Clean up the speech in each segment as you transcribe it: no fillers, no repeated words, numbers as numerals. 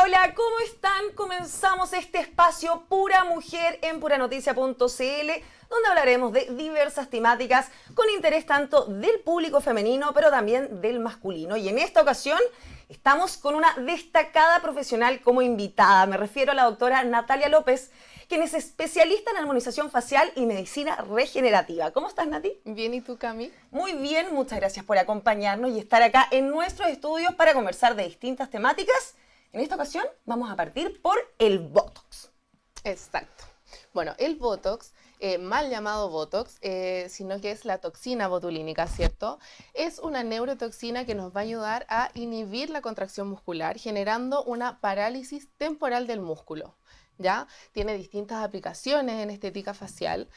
Hola, ¿cómo están? Comenzamos este espacio Pura Mujer en puranoticia.cl, donde hablaremos de diversas temáticas con interés tanto del público femenino, pero también del masculino. Y en esta ocasión estamos con una destacada profesional como invitada. Me refiero a la doctora Natalia López, quien es especialista en armonización facial y medicina regenerativa. ¿Cómo estás, Nati? Bien, ¿y tú, Cami? Muy bien, muchas gracias por acompañarnos y estar acá en nuestros estudios para conversar de distintas temáticas. En esta ocasión vamos a partir por el Botox. Exacto. Bueno, el Botox, mal llamado Botox, sino que es la toxina botulínica, ¿cierto? Es una neurotoxina que nos va a ayudar a inhibir la contracción muscular, generando una parálisis temporal del músculo. ¿Ya? Tiene distintas aplicaciones en estética facial.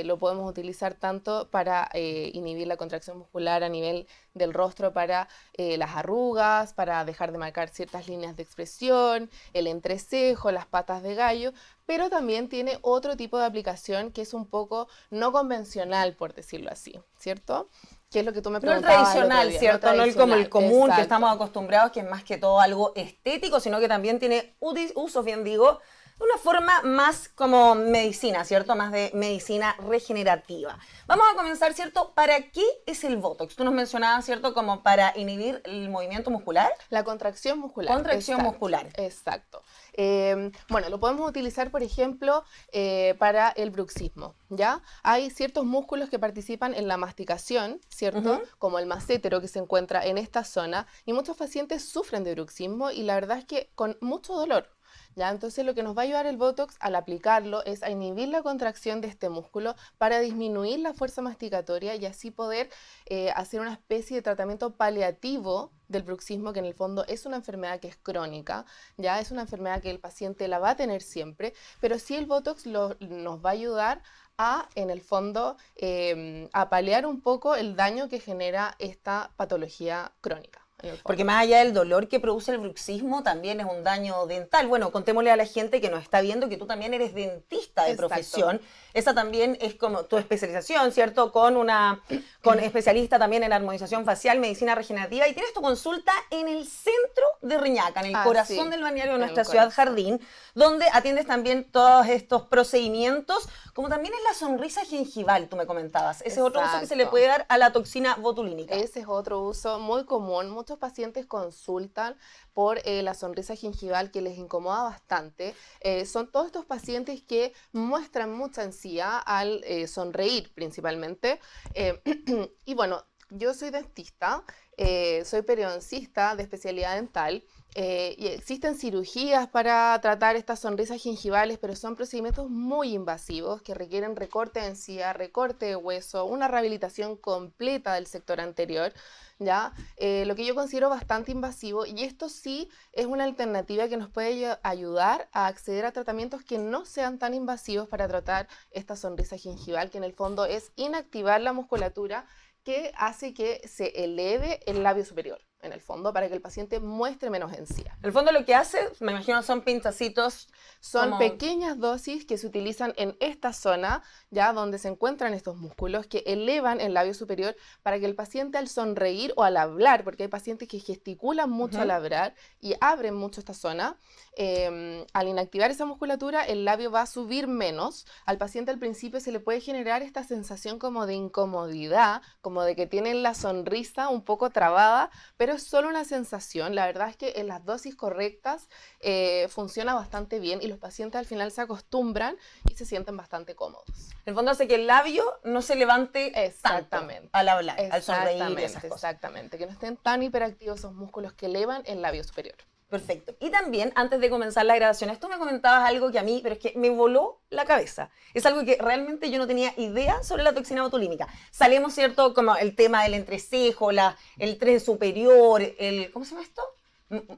Lo podemos utilizar tanto para inhibir la contracción muscular a nivel del rostro, para las arrugas, para dejar de marcar ciertas líneas de expresión, el entrecejo, las patas de gallo, pero también tiene otro tipo de aplicación que es un poco no convencional, por decirlo así, ¿cierto? Que es lo que tú me preguntabas. No el tradicional, ¿cierto? No el como el común, exacto, que estamos acostumbrados, que es más que todo algo estético, sino que también tiene usos, bien digo, de una forma más como medicina, ¿cierto? Más de medicina regenerativa. Vamos a comenzar, ¿cierto? ¿Para qué es el Botox? Tú nos mencionabas, ¿cierto? Como para inhibir el movimiento muscular. La contracción muscular. Contracción exacto, muscular. Exacto. Bueno, lo podemos utilizar, por ejemplo, para el bruxismo, ¿ya? Hay ciertos músculos que participan en la masticación, ¿cierto? Como el massétero que se encuentra en esta zona, y muchos pacientes sufren de bruxismo y la verdad es que con mucho dolor. ¿Ya? Entonces lo que nos va a ayudar el Botox al aplicarlo es a inhibir la contracción de este músculo para disminuir la fuerza masticatoria y así poder hacer una especie de tratamiento paliativo del bruxismo, que en el fondo es una enfermedad que es crónica, ya es una enfermedad que el paciente la va a tener siempre, pero sí el Botox nos va a ayudar a, en el fondo, a paliar un poco el daño que genera esta patología crónica. Porque más allá del dolor que produce el bruxismo, también es un daño dental. Bueno, contémosle a la gente que nos está viendo que tú también eres dentista de profesión. Esa también es como tu especialización, ¿cierto? Con especialista también en armonización facial, medicina regenerativa. Y tienes tu consulta en el centro de Reñaca, en el corazón del balneario de nuestra ciudad Jardín, donde atiendes también todos estos procedimientos, como también es la sonrisa gengival, tú me comentabas. Ese es otro uso que se le puede dar a la toxina botulínica. Ese es otro uso muy común. Muchos pacientes consultan por la sonrisa gengival que les incomoda bastante. Son todos estos pacientes que muestran mucha ansiedad al sonreír principalmente. Y bueno, yo soy dentista, soy periodoncista de especialidad dental. Y existen cirugías para tratar estas sonrisas gengivales, pero son procedimientos muy invasivos que requieren recorte de encía, recorte de hueso, una rehabilitación completa del sector anterior, ¿ya? Lo que yo considero bastante invasivo, y esto sí es una alternativa que nos puede ayudar a acceder a tratamientos que no sean tan invasivos para tratar esta sonrisa gengival, que en el fondo es inactivar la musculatura que hace que se eleve el labio superior, en el fondo, para que el paciente muestre menos encía. En el fondo lo que hace, me imagino, son pinchacitos. Son pequeñas dosis que se utilizan en esta zona, ya donde se encuentran estos músculos que elevan el labio superior para que el paciente al sonreír o al hablar, porque hay pacientes que gesticulan mucho al hablar y abren mucho esta zona, al inactivar esa musculatura el labio va a subir menos. Al paciente al principio se le puede generar esta sensación como de incomodidad, como de que tienen la sonrisa un poco trabada, pero es solo una sensación. La verdad es que en las dosis correctas funciona bastante bien y los pacientes al final se acostumbran y se sienten bastante cómodos. En el fondo hace que el labio no se levante exactamente tanto al hablar, al sonreír y esas cosas. Exactamente, que no estén tan hiperactivos esos músculos que elevan el labio superior. Perfecto. Y también, antes de comenzar las grabaciones, tú me comentabas algo que a mí, pero es que me voló la cabeza. Es algo que realmente yo no tenía idea sobre la toxina botulínica. Salimos, ¿cierto? Como el tema del entrecejo, el tren superior, ¿cómo se llama esto?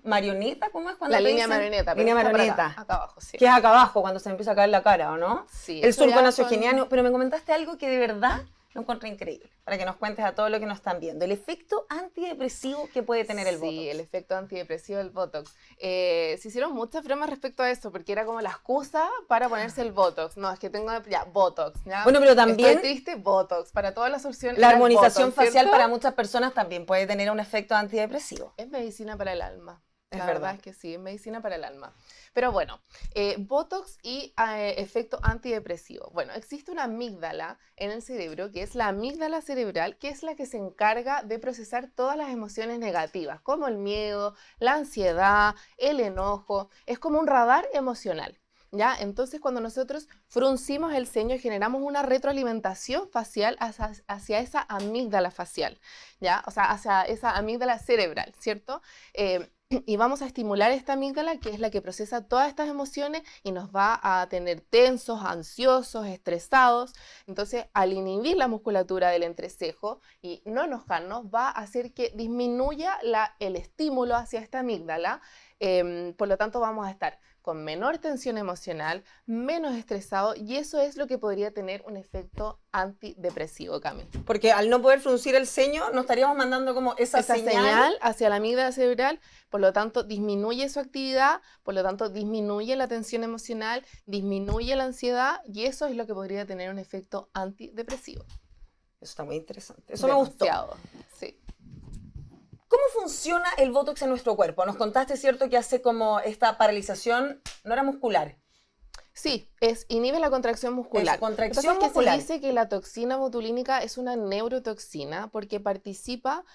Marioneta, ¿cómo es cuando la línea marioneta? Línea marioneta. Acá abajo, sí. Que es acá abajo, cuando se empieza a caer la cara, ¿o no? Sí. El surco nasogeniano. Pero me comentaste algo que de verdad lo encontré increíble, para que nos cuentes a todos los que nos están viendo. El efecto antidepresivo que puede tener el Botox. Sí, el efecto antidepresivo del Botox. Se hicieron muchas bromas respecto a eso, porque era como la excusa para ponerse el Botox. No, es que tengo ya, Botox. ¿ya? Bueno, pero también... Estoy triste, Botox. Para todas las opciones. La armonización Botox, facial ¿cierto? para muchas personas también puede tener un efecto antidepresivo. Es medicina para el alma. La verdad es que sí, es medicina para el alma. Pero bueno, Botox y efecto antidepresivo. Bueno, existe una amígdala en el cerebro, que es la amígdala cerebral, que es la que se encarga de procesar todas las emociones negativas, como el miedo, la ansiedad, el enojo. Es como un radar emocional. ¿Ya? Entonces, cuando nosotros fruncimos el ceño, generamos una retroalimentación facial hacia esa amígdala facial, ¿ya? O sea, hacia esa amígdala cerebral, ¿cierto? Y vamos a estimular esta amígdala, que es la que procesa todas estas emociones y nos va a tener tensos, ansiosos, estresados. Entonces, al inhibir la musculatura del entrecejo y no enojarnos, va a hacer que disminuya el estímulo hacia esta amígdala. Por lo tanto, vamos a estar con menor tensión emocional, menos estresado, y eso es lo que podría tener un efecto antidepresivo, Cami. Porque al no poder fruncir el ceño, nos estaríamos mandando como esa señal hacia la amígdala cerebral, por lo tanto disminuye su actividad, por lo tanto disminuye la tensión emocional, disminuye la ansiedad, y eso es lo que podría tener un efecto antidepresivo. Eso está muy interesante. Eso me gustó. Sí. ¿Cómo funciona el Botox en nuestro cuerpo? Nos contaste, ¿cierto?, que hace como esta paralización, no era muscular. Sí, inhibe la contracción muscular. Contracción muscular. Se dice que la toxina botulínica es una neurotoxina porque participa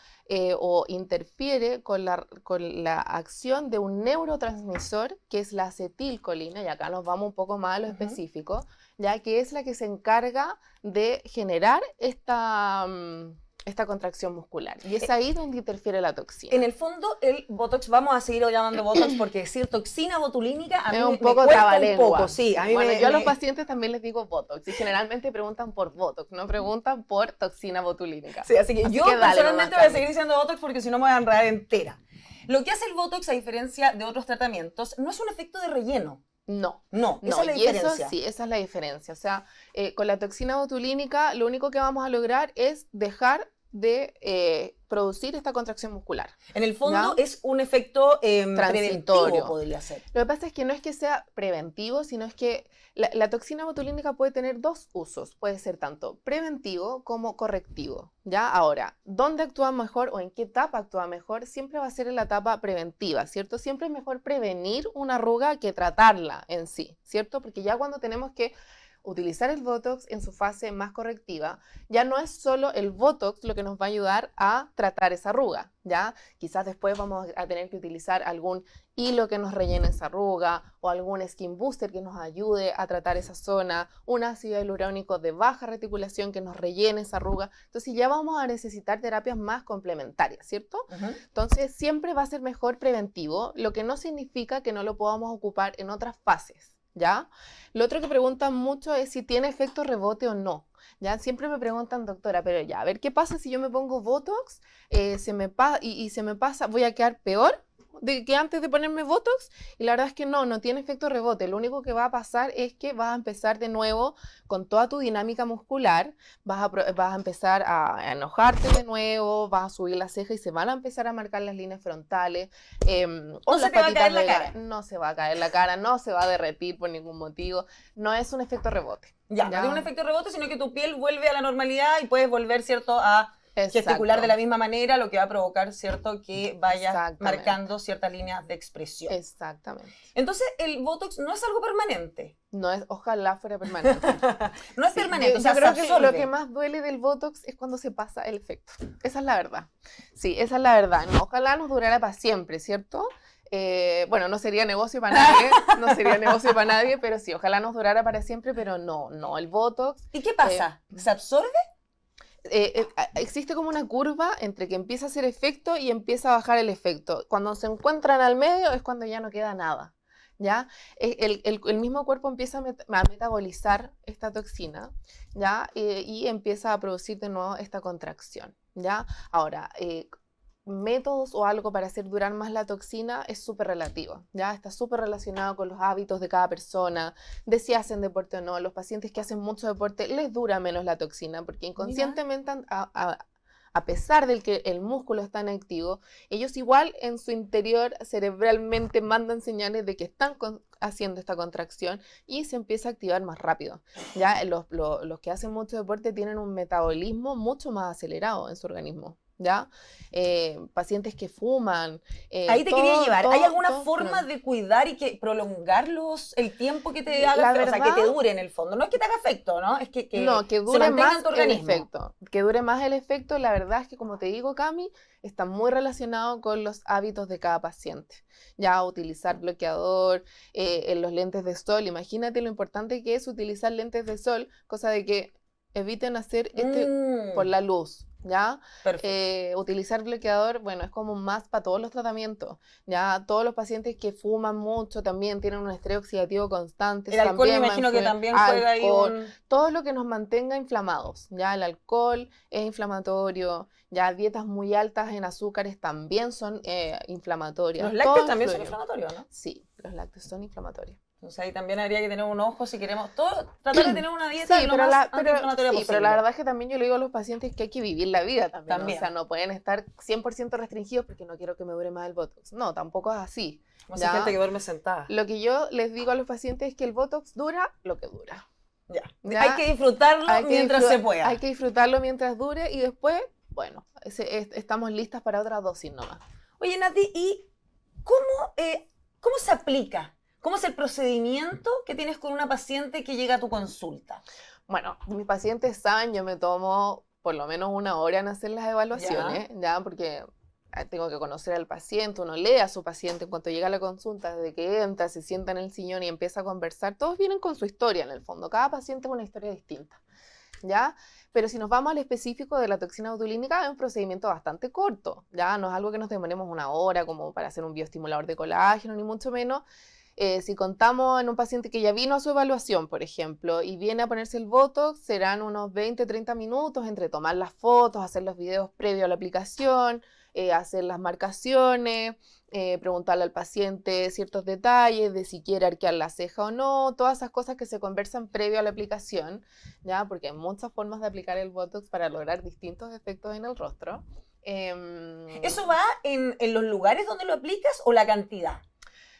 o interfiere con la acción de un neurotransmisor que es la acetilcolina, y acá nos vamos un poco más a lo específico, ya que es la que se encarga de generar esta contracción muscular. Y es ahí donde interfiere la toxina. En el fondo, el Botox, vamos a seguir llamando Botox porque decir toxina botulínica a mí me cuesta un poco. Sí, a mí yo a los pacientes también les digo Botox y generalmente preguntan por Botox, no preguntan por toxina botulínica. Sí, así que yo personalmente voy a seguir diciendo Botox porque si no me voy a enredar entera. Lo que hace el Botox, a diferencia de otros tratamientos, no es un efecto de relleno. No, esa es la diferencia. Eso sí, esa es la diferencia. O sea, con la toxina botulínica lo único que vamos a lograr es dejar de producir esta contracción muscular. En el fondo, ¿ya?, es un efecto preventivo, podría ser. Lo que pasa es que no es que sea preventivo, sino es que la toxina botulínica puede tener dos usos. Puede ser tanto preventivo como correctivo. ¿Ya? Ahora, ¿dónde actúa mejor o en qué etapa actúa mejor? Siempre va a ser en la etapa preventiva, ¿cierto? Siempre es mejor prevenir una arruga que tratarla en sí, ¿cierto? Porque ya cuando tenemos que utilizar el Botox en su fase más correctiva, ya no es solo el Botox lo que nos va a ayudar a tratar esa arruga, ¿ya? Quizás después vamos a tener que utilizar algún hilo que nos rellene esa arruga o algún skin booster que nos ayude a tratar esa zona, un ácido hialurónico de baja reticulación que nos rellene esa arruga. Entonces ya vamos a necesitar terapias más complementarias, ¿cierto? Entonces siempre va a ser mejor preventivo, lo que no significa que no lo podamos ocupar en otras fases. ¿Ya? Lo otro que preguntan mucho es si tiene efecto rebote o no. ¿Ya? Siempre me preguntan, doctora, pero ya, a ver, ¿qué pasa si yo me pongo Botox se me pasa, voy a quedar peor que antes de ponerme Botox? Y la verdad es que no tiene efecto rebote. Lo único que va a pasar es que vas a empezar de nuevo con toda tu dinámica muscular, vas a empezar a enojarte de nuevo, vas a subir la ceja y se van a empezar a marcar las líneas frontales. No se te va a caer la cara. No se va a caer la cara, no se va a derretir por ningún motivo. No es un efecto rebote. Ya, no es un efecto rebote, sino que tu piel vuelve a la normalidad y puedes volver, ¿cierto?, a gesticular de la misma manera, lo que va a provocar, ¿cierto?, que vayas marcando ciertas líneas de expresión. Exactamente. Entonces, el Botox no es algo permanente. No es, ojalá fuera permanente. No es permanente, yo creo que lo que más duele del Botox es cuando se pasa el efecto. Esa es la verdad. Sí, esa es la verdad. No, ojalá nos durara para siempre, ¿cierto? Bueno, no sería negocio para nadie, pero sí, ojalá nos durara para siempre, pero no, el Botox. ¿Y qué pasa? ¿Se absorbe? Existe como una curva entre que empieza a hacer efecto y empieza a bajar el efecto. Cuando se encuentran al medio es cuando ya no queda nada, ¿ya? El mismo cuerpo empieza a metabolizar esta toxina, ¿ya? Y empieza a producir de nuevo esta contracción, ¿ya? Ahora, métodos o algo para hacer durar más la toxina es súper relativo, ¿ya? Está súper relacionado con los hábitos de cada persona, de si hacen deporte o no. Los pacientes que hacen mucho deporte les dura menos la toxina porque inconscientemente, a pesar de que el músculo está en activo, ellos igual en su interior cerebralmente mandan señales de que están haciendo esta contracción y se empieza a activar más rápido. ¿Ya? Los que hacen mucho deporte tienen un metabolismo mucho más acelerado en su organismo. ¿ya? Pacientes que fuman. Ahí te quería llevar. ¿Hay alguna todo forma fuman. de cuidar y que prolongarlos el tiempo que te haga La efecto? O sea, que te verdad, dure en el fondo. No es que te haga efecto, ¿no? Es no, que que se dure mantenga en más tu el organismo. efecto. Que dure más el efecto, la verdad es que, como te digo, Cami, está muy relacionado con los hábitos de cada paciente. Ya utilizar bloqueador, en los lentes de sol. Imagínate lo importante que es utilizar lentes de sol, cosa de que eviten hacer por Mm, la luz. ¿Ya? perfecto. Utilizar bloqueador, bueno, es como más para todos los tratamientos. Ya todos los pacientes que fuman mucho también tienen un estrés oxidativo constante, El alcohol me también va a imagino que influir también juega ahí alcohol, un... todo lo que nos mantenga inflamados. Ya el alcohol es inflamatorio, ya dietas muy altas en azúcares también son Los inflamatorias, lácteos todo también son influye. inflamatorios, ¿no? Sí, los lácteos son inflamatorios. Entonces ahí también habría que tener un ojo si queremos todo, tratar de tener una dieta Sí, lo más antiinflamatoria sí, pero la posible. verdad es que también yo le digo a los pacientes que hay que vivir la vida también, o sea, También. no pueden estar 100% restringidos porque no quiero que me dure más el Botox. No, tampoco es así, Como esa gente ¿ya? que duerme sentada. Lo que yo les digo a los pacientes es que el Botox dura lo que dura, Ya. Hay ¿ya? que disfrutarlo mientras se hay pueda. que disfrutarlo mientras dure y después, bueno, estamos listas para otra dosis nomás. Oye, Nati, ¿y cómo se aplica? ¿Cómo es el procedimiento que tienes con una paciente que llega a tu consulta? Bueno, mis pacientes saben, yo me tomo por lo menos una hora en hacer las Ya. evaluaciones, ya, porque tengo que conocer al paciente, uno lee a su paciente en cuanto llega a la consulta, desde que entra, se sienta en el sillón y empieza a conversar, todos vienen con su historia en el fondo, cada paciente es una historia distinta, ¿ya? Pero si nos vamos al específico de la toxina botulínica, es un procedimiento bastante corto, ¿ya? No es algo que nos demoremos una hora como para hacer un bioestimulador de colágeno, ni mucho menos. Si contamos en un paciente que ya vino a su evaluación, por ejemplo, y viene a ponerse el Botox, serán unos 20-30 minutos entre tomar las fotos, hacer los videos previos a la aplicación, hacer las marcaciones, preguntarle al paciente ciertos detalles de si quiere arquear la ceja o no, todas esas cosas que se conversan previo a la aplicación, ¿ya? Porque hay muchas formas de aplicar el Botox para lograr distintos efectos en el rostro. ¿Eso va en los lugares donde lo aplicas o la cantidad?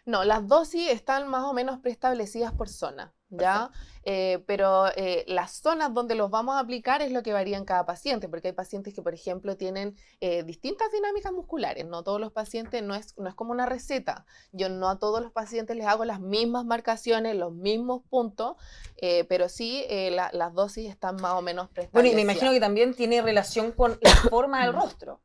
No, las dosis están más o menos preestablecidas por zona, ¿ya? Perfecto. Pero las zonas donde los vamos a aplicar es lo que varía en cada paciente, porque hay pacientes que, por ejemplo, tienen distintas dinámicas musculares. No todos los pacientes, no es como una receta. Yo no a todos los pacientes les hago las mismas marcaciones, los mismos puntos, pero sí las dosis están más o menos Bueno, y me imagino preestablecidas. que también tiene relación con la forma del rostro.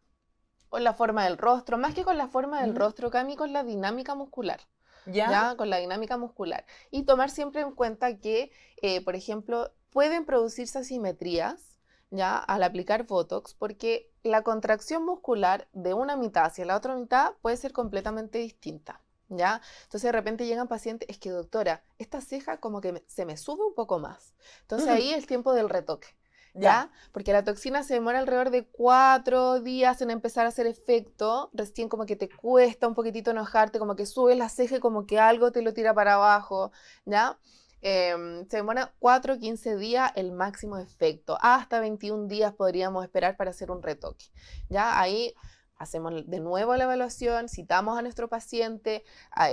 Con la forma del rostro, más que con la forma del Ujú. rostro, Cami, con la dinámica muscular. ¿Ya? ¿Ya? Con la dinámica muscular. Y tomar siempre en cuenta que, por ejemplo, pueden producirse asimetrías, ¿ya? Al aplicar Botox, porque la contracción muscular de una mitad hacia la otra mitad puede ser completamente distinta, ¿ya? Entonces de repente llegan pacientes, es que doctora, esta ceja como que se me sube un poco más. Entonces ahí es el tiempo del retoque. Ya. ¿Ya? Porque la toxina se demora alrededor de 4 días en empezar a hacer efecto, recién como que te cuesta un poquitito enojarte, como que subes la ceja y como que algo te lo tira para abajo, ¿ya? Se demora 4 o 15 días el máximo efecto, hasta 21 días podríamos esperar para hacer un retoque, ¿ya? Ahí hacemos de nuevo la evaluación, citamos a nuestro paciente,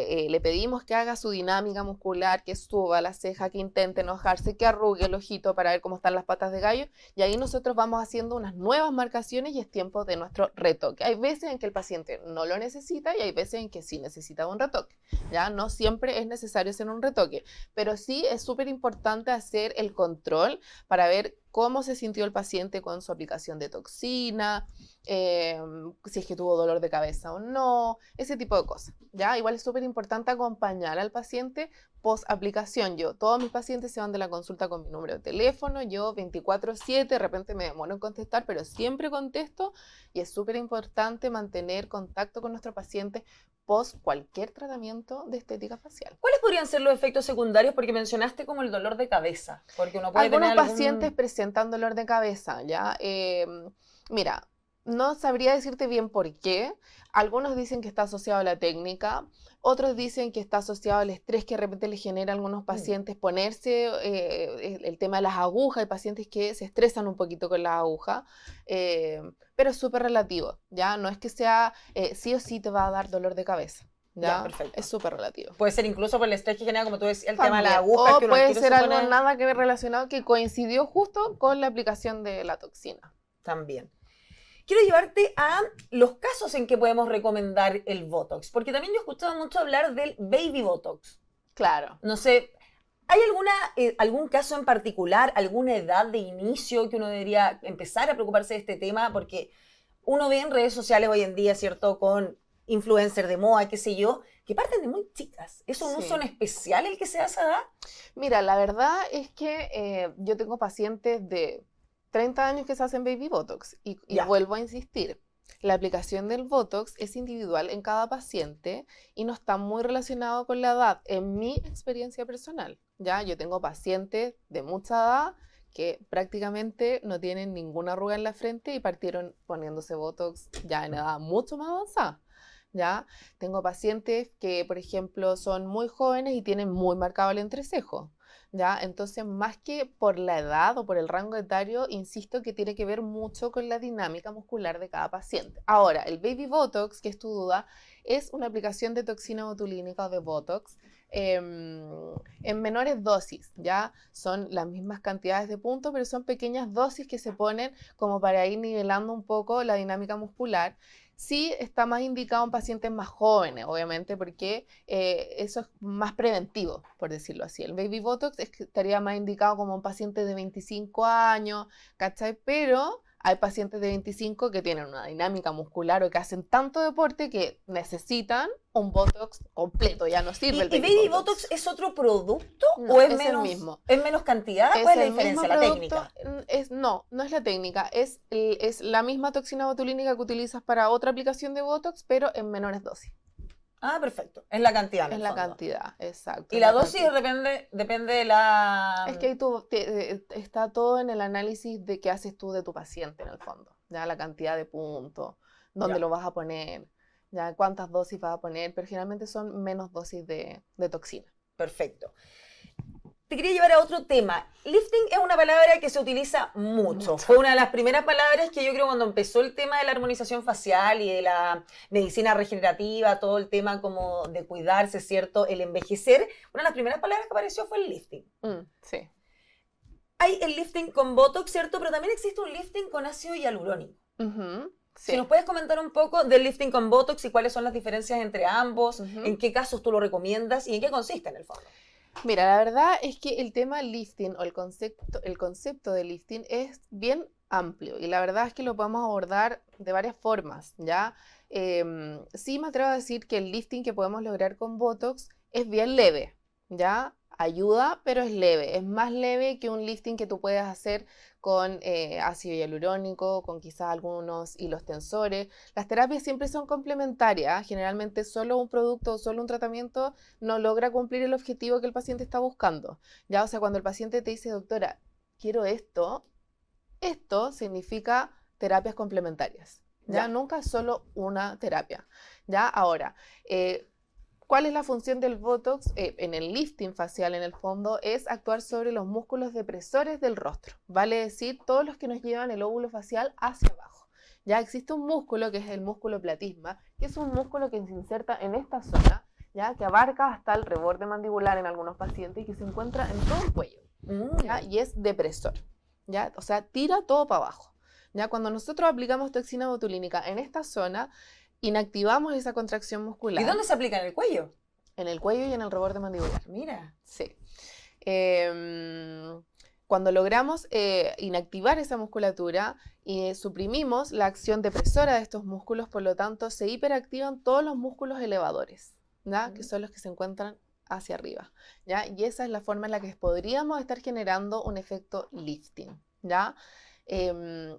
le pedimos que haga su dinámica muscular, que suba la ceja, que intente enojarse, que arrugue el ojito para ver cómo están las patas de gallo, y ahí nosotros vamos haciendo unas nuevas marcaciones y es tiempo de nuestro retoque. Hay veces en que el paciente no lo necesita y hay veces en que sí necesita un retoque, ¿ya? No siempre es necesario hacer un retoque, pero sí es súper importante hacer el control para ver cómo se sintió el paciente con su aplicación de toxina, si es que tuvo dolor de cabeza o no, ese tipo de cosas, ¿ya? Igual es súper importante acompañar al paciente post aplicación. Todos mis pacientes se van de la consulta con mi número de teléfono, yo 24/7, de repente me demoro en contestar, pero siempre contesto y es súper importante mantener contacto con nuestro paciente post cualquier tratamiento de estética facial. ¿Cuáles podrían ser los efectos secundarios? Porque mencionaste como el dolor de cabeza, porque uno puede Algunos tener pacientes algún... presentan dolor de cabeza, ¿ya? Mira, no sabría decirte bien por qué. Algunos dicen que está asociado a la técnica, otros dicen que está asociado al estrés que de repente le genera a algunos pacientes ponerse el tema de las agujas. Hay pacientes que se estresan un poquito con las agujas, pero es súper relativo, ¿ya? No es que sea sí o sí te va a dar dolor de cabeza, Ya, ¿ya? perfecto. Es súper relativo. Puede ser incluso por el estrés que genera, como tú decías, el tema de las También. agujas, O que uno al puede tiro ser se algo pone... nada que ver relacionado que coincidió justo con la aplicación de la toxina. También. quiero llevarte a los casos en que podemos recomendar el Botox, porque también yo he escuchado mucho hablar del Baby Botox. Claro. No sé, ¿hay algún caso en particular, alguna edad de inicio que uno debería empezar a preocuparse de este tema? Porque uno ve en redes sociales hoy en día, ¿cierto? Con influencers de moda, qué sé yo, que parten de muy chicas. ¿Es un uso en especial el que se hace a esa edad? Mira, la verdad es que yo tengo pacientes de 30 años que se hacen baby botox y vuelvo a insistir. La aplicación del Botox es individual en cada paciente y no está muy relacionado con la edad, en mi experiencia personal. Ya, yo tengo pacientes de mucha edad que prácticamente no tienen ninguna arruga en la frente y partieron poniéndose Botox ya en edad mucho más avanzada. ¿Ya? Tengo pacientes que, por ejemplo, son muy jóvenes y tienen muy marcado el entrecejo. ¿Ya? Entonces, más que por la edad o por el rango etario, insisto que tiene que ver mucho con la dinámica muscular de cada paciente. Ahora, el Baby Botox, que es tu duda, es una aplicación de toxina botulínica o de Botox en menores dosis, ¿ya? Son las mismas cantidades de puntos, pero son pequeñas dosis que se ponen como para ir nivelando un poco la dinámica muscular. Sí está más indicado en pacientes más jóvenes, obviamente, porque eso es más preventivo, por decirlo así. El Baby Botox estaría más indicado como un paciente de 25 años, ¿cachai? Pero hay pacientes de 25 que tienen una dinámica muscular o que hacen tanto deporte que necesitan un Botox completo, ya no sirve el Baby Baby Botox. Botox es otro producto No, o es menos, el mismo? ¿Es menos cantidad? ¿Cuál es la diferencia? ¿La técnica? No, no es la técnica, es la misma toxina botulínica que utilizas para otra aplicación de Botox, pero en menores dosis. Ah, perfecto. Es la cantidad, en Es el la fondo. cantidad, exacto. Y la dosis depende de la... Es que ahí está todo en el análisis de qué haces tú de tu paciente, en el fondo. Ya la cantidad de puntos, dónde lo vas a poner, ya cuántas dosis vas a poner, pero generalmente son menos dosis de toxina. Perfecto. Te quería llevar a otro tema. Lifting es una palabra que se utiliza mucho. Fue una de las primeras palabras que yo creo cuando empezó el tema de la armonización facial y de la medicina regenerativa, todo el tema como de cuidarse, ¿cierto? El envejecer. Una de las primeras palabras que apareció fue el lifting. Sí. Hay el lifting con Botox, ¿cierto? Pero también existe un lifting con ácido hialurónico. Sí. Si nos puedes comentar un poco del lifting con Botox y cuáles son las diferencias entre ambos, en qué casos tú lo recomiendas y en qué consiste en el fondo. Mira, la verdad es que el tema lifting o el concepto de lifting es bien amplio y la verdad es que lo podemos abordar de varias formas, ¿ya? Sí me atrevo a decir que el lifting que podemos lograr con Botox es bien leve, ¿ya? Ayuda, pero es leve. Es más leve que un lifting que tú puedes hacer con ácido hialurónico, con quizás algunos hilos tensores. Las terapias siempre son complementarias. Generalmente solo un producto o solo un tratamiento no logra cumplir el objetivo que el paciente está buscando. ¿Ya? O sea, cuando el paciente te dice, doctora, quiero esto significa terapias complementarias. ¿Ya? Nunca es solo una terapia. ¿Ya? Ahora, ¿cuál es la función del Botox? En el lifting facial, en el fondo, es actuar sobre los músculos depresores del rostro. Vale decir, todos los que nos llevan el óvulo facial hacia abajo. Ya existe un músculo que es el músculo platisma, que es un músculo que se inserta en esta zona, ya que abarca hasta el reborde mandibular en algunos pacientes y que se encuentra en todo el cuello. ¿Ya? Y es depresor. ¿Ya? O sea, tira todo para abajo. ¿Ya? Cuando nosotros aplicamos toxina botulínica en esta zona, inactivamos esa contracción muscular. ¿Y dónde se aplica? ¿En el cuello? En el cuello y en el reborde mandibular. Mira. Sí. Cuando logramos inactivar esa musculatura y suprimimos la acción depresora de estos músculos, por lo tanto, se hiperactivan todos los músculos elevadores, ¿ya? Que son los que se encuentran hacia arriba, ¿ya? Y esa es la forma en la que podríamos estar generando un efecto lifting, ¿ya?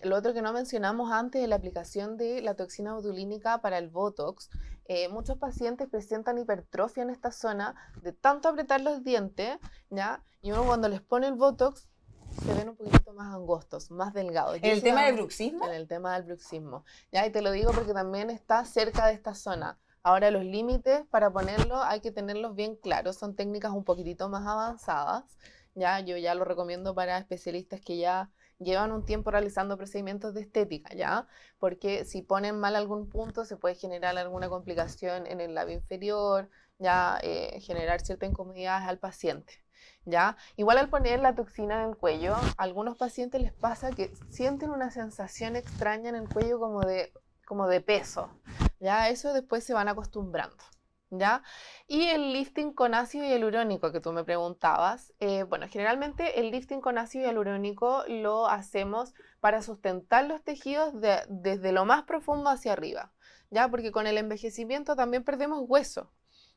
Lo otro que no mencionamos antes es la aplicación de la toxina botulínica para el Botox. Muchos pacientes presentan hipertrofia en esta zona de tanto apretar los dientes, ¿ya? Y uno cuando les pone el Botox se ven un poquito más angostos, más delgados. ¿En el tema del bruxismo? En el tema del bruxismo. ¿Ya? Y te lo digo porque también está cerca de esta zona. Ahora los límites para ponerlo hay que tenerlos bien claros. Son técnicas un poquitito más avanzadas. ¿Ya? Yo ya lo recomiendo para especialistas que ya llevan un tiempo realizando procedimientos de estética, ¿ya? Porque si ponen mal algún punto se puede generar alguna complicación en el labio inferior, ya generar cierta incomodidad al paciente. ¿ya? Igual al poner la toxina en el cuello, a algunos pacientes les pasa que sienten una sensación extraña en el cuello como de peso, ¿ya? Eso después se van acostumbrando, ¿ya? Y el lifting con ácido hialurónico que tú me preguntabas, bueno, generalmente el lifting con ácido hialurónico lo hacemos para sustentar los tejidos desde lo más profundo hacia arriba, ¿ya? Porque con el envejecimiento también perdemos hueso,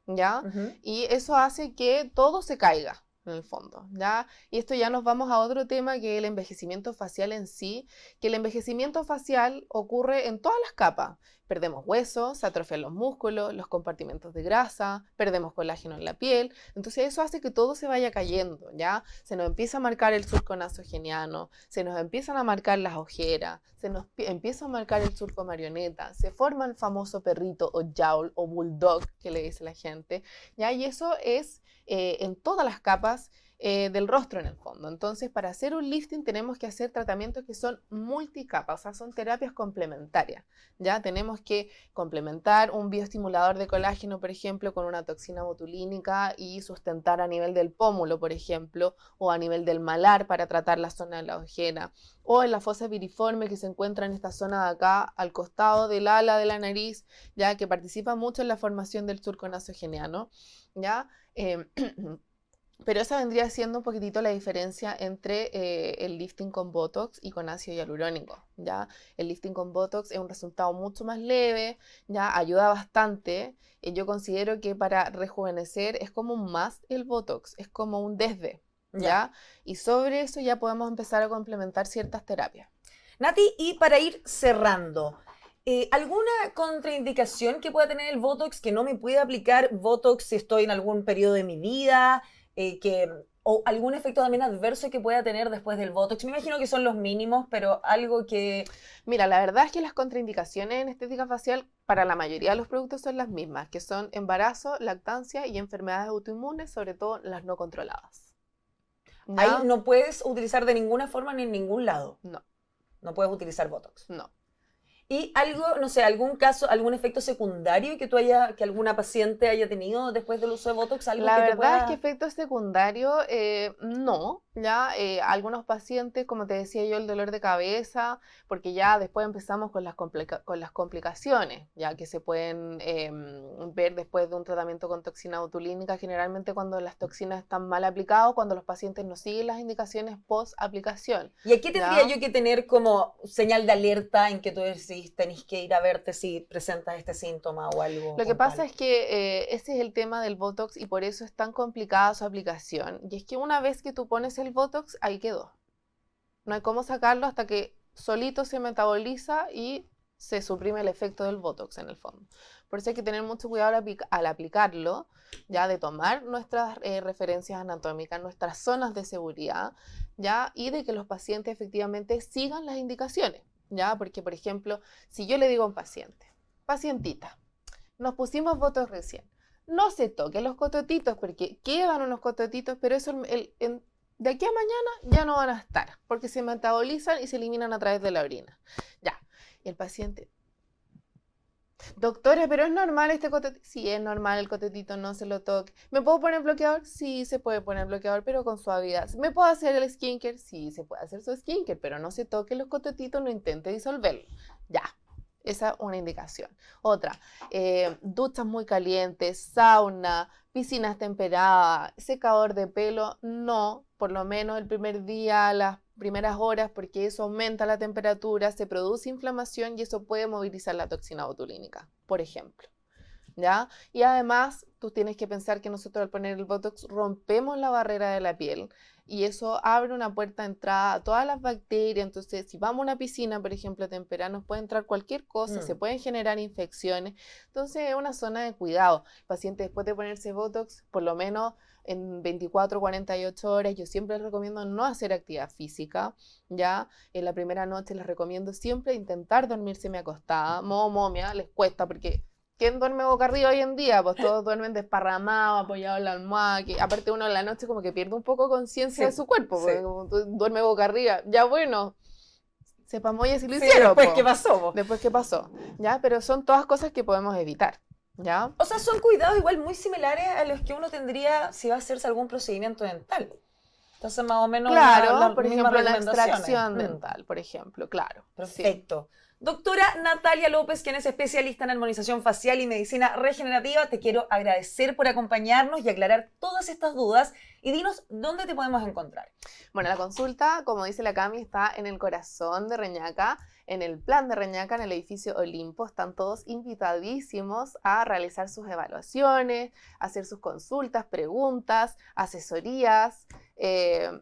¿ya? Y eso hace que todo se caiga. En el fondo, ¿ya? Y esto ya nos vamos a otro tema que es el envejecimiento facial en sí, que el envejecimiento facial ocurre en todas las capas. Perdemos huesos, se atrofian los músculos, los compartimentos de grasa, perdemos colágeno en la piel, entonces eso hace que todo se vaya cayendo, ¿ya? Se nos empieza a marcar el surco nasogeniano, se nos empiezan a marcar las ojeras, se nos empieza a marcar el surco marioneta, se forma el famoso perrito o jowl o bulldog que le dice la gente, ¿ya? Y eso es en todas las capas del rostro en el fondo. Entonces, para hacer un lifting tenemos que hacer tratamientos que son multicapas, o sea, son terapias complementarias. Ya tenemos que complementar un bioestimulador de colágeno, por ejemplo, con una toxina botulínica y sustentar a nivel del pómulo, por ejemplo, o a nivel del malar para tratar la zona de la ojera, o en la fosa piriforme que se encuentra en esta zona de acá, al costado del ala de la nariz, ya que participa mucho en la formación del surco nasogeniano, ¿ya? Pero esa vendría siendo un poquitito la diferencia entre el lifting con Botox y con ácido hialurónico, ¿ya? El lifting con Botox es un resultado mucho más leve, ¿ya? Ayuda bastante. Yo considero que para rejuvenecer es como un más el Botox, es como un desde, ¿ya? Y sobre eso ya podemos empezar a complementar ciertas terapias. Nati, y para ir cerrando, ¿alguna contraindicación que pueda tener el Botox que no me pueda aplicar Botox si estoy en algún periodo de mi vida? O algún efecto también adverso que pueda tener después del Botox. Me imagino que son los mínimos, pero algo que... Mira, la verdad es que las contraindicaciones en estética facial para la mayoría de los productos son las mismas, que son embarazo, lactancia y enfermedades autoinmunes, sobre todo las no controladas. ¿No? Ahí no puedes utilizar de ninguna forma ni en ningún lado. No. No puedes utilizar Botox. No. ¿Y algo, no sé, algún caso, algún efecto secundario que alguna paciente haya tenido después del uso de Botox? ¿Algo la que verdad pueda... es que efectos secundarios, no, ya algunos pacientes, como te decía yo, el dolor de cabeza, porque ya después empezamos con las complicaciones, ya que se pueden ver después de un tratamiento con toxina botulínica, generalmente cuando las toxinas están mal aplicadas, cuando los pacientes no siguen las indicaciones post aplicación. ¿Y aquí tendría yo que tener como señal de alerta en que tú decís tenés que ir a verte si presentas este síntoma o algo? Lo que pasa es que ese es el tema del Botox y por eso es tan complicada su aplicación. Y es que una vez que tú pones el Botox, ahí quedó. No hay cómo sacarlo hasta que solito se metaboliza y se suprime el efecto del Botox en el fondo. Por eso hay que tener mucho cuidado al aplicarlo, ya de tomar nuestras referencias anatómicas, nuestras zonas de seguridad, ya, y de que los pacientes efectivamente sigan las indicaciones. ¿Ya? Porque, por ejemplo, si yo le digo a un paciente, pacientita, nos pusimos Botox recién, no se toquen los cototitos porque quedan unos cototitos, pero eso de aquí a mañana ya no van a estar porque se metabolizan y se eliminan a través de la orina. Ya, y el paciente, doctora, pero es normal este cototito. Sí, es normal el cototito, no se lo toque. ¿Me puedo poner bloqueador? Sí, se puede poner bloqueador, pero con suavidad. ¿Me puedo hacer el skincare? Sí, se puede hacer su skincare, pero no se toque los cototitos, no intente disolverlo. Ya, esa es una indicación. Otra, duchas muy calientes, sauna, piscinas temperadas, secador de pelo, no, por lo menos el primer día, las primeras horas, porque eso aumenta la temperatura, se produce inflamación y eso puede movilizar la toxina botulínica, por ejemplo. ¿Ya? Y además, tú tienes que pensar que nosotros al poner el Botox rompemos la barrera de la piel y eso abre una puerta de entrada a todas las bacterias. Entonces, si vamos a una piscina, por ejemplo, temperada, nos puede entrar cualquier cosa, se pueden generar infecciones. Entonces, es una zona de cuidado. El paciente después de ponerse Botox, por lo menos en 24 48 horas, yo siempre les recomiendo no hacer actividad física, ya, en la primera noche les recomiendo siempre intentar dormirse acostada, momia, les cuesta porque ¿quién duerme boca arriba hoy en día? Pues todos duermen desparramados, apoyados en la almohada, que aparte uno en la noche como que pierde un poco conciencia de su cuerpo, porque como tú duermes boca arriba, ya bueno, sepamos ya si lo hicieron. Después, ¿qué pasó? Después, ¿qué pasó? Ya, pero son todas cosas que podemos evitar. ¿Ya? O sea, son cuidados igual muy similares a los que uno tendría si va a hacerse algún procedimiento dental. Entonces, más o menos Claro, las por mismas ejemplo, la recomendaciones. extracción dental, por ejemplo, claro. Perfecto. Doctora Natalia López, quien es especialista en armonización facial y medicina regenerativa, te quiero agradecer por acompañarnos y aclarar todas estas dudas. Y dinos dónde te podemos encontrar. Bueno, la consulta, como dice la Cami, está en el corazón de Reñaca, en el plan de Reñaca, en el edificio Olimpo. Están todos invitadísimos a realizar sus evaluaciones, hacer sus consultas, preguntas, asesorías.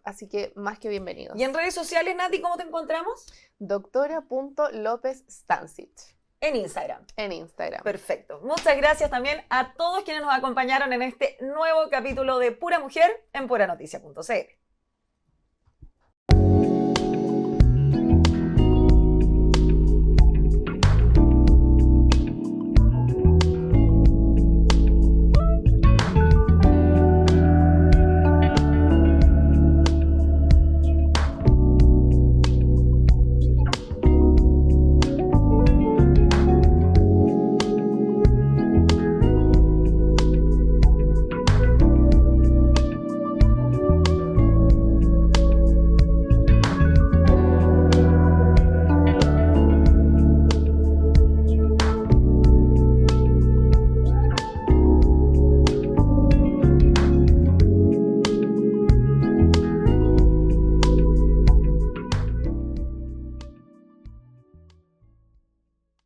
Así que más que bienvenidos. Y en redes sociales, Nati, ¿cómo te encontramos? Doctora.lopezstancic. En Instagram. En Instagram. Perfecto. Muchas gracias también a todos quienes nos acompañaron en este nuevo capítulo de Pura Mujer en puranoticia.cl.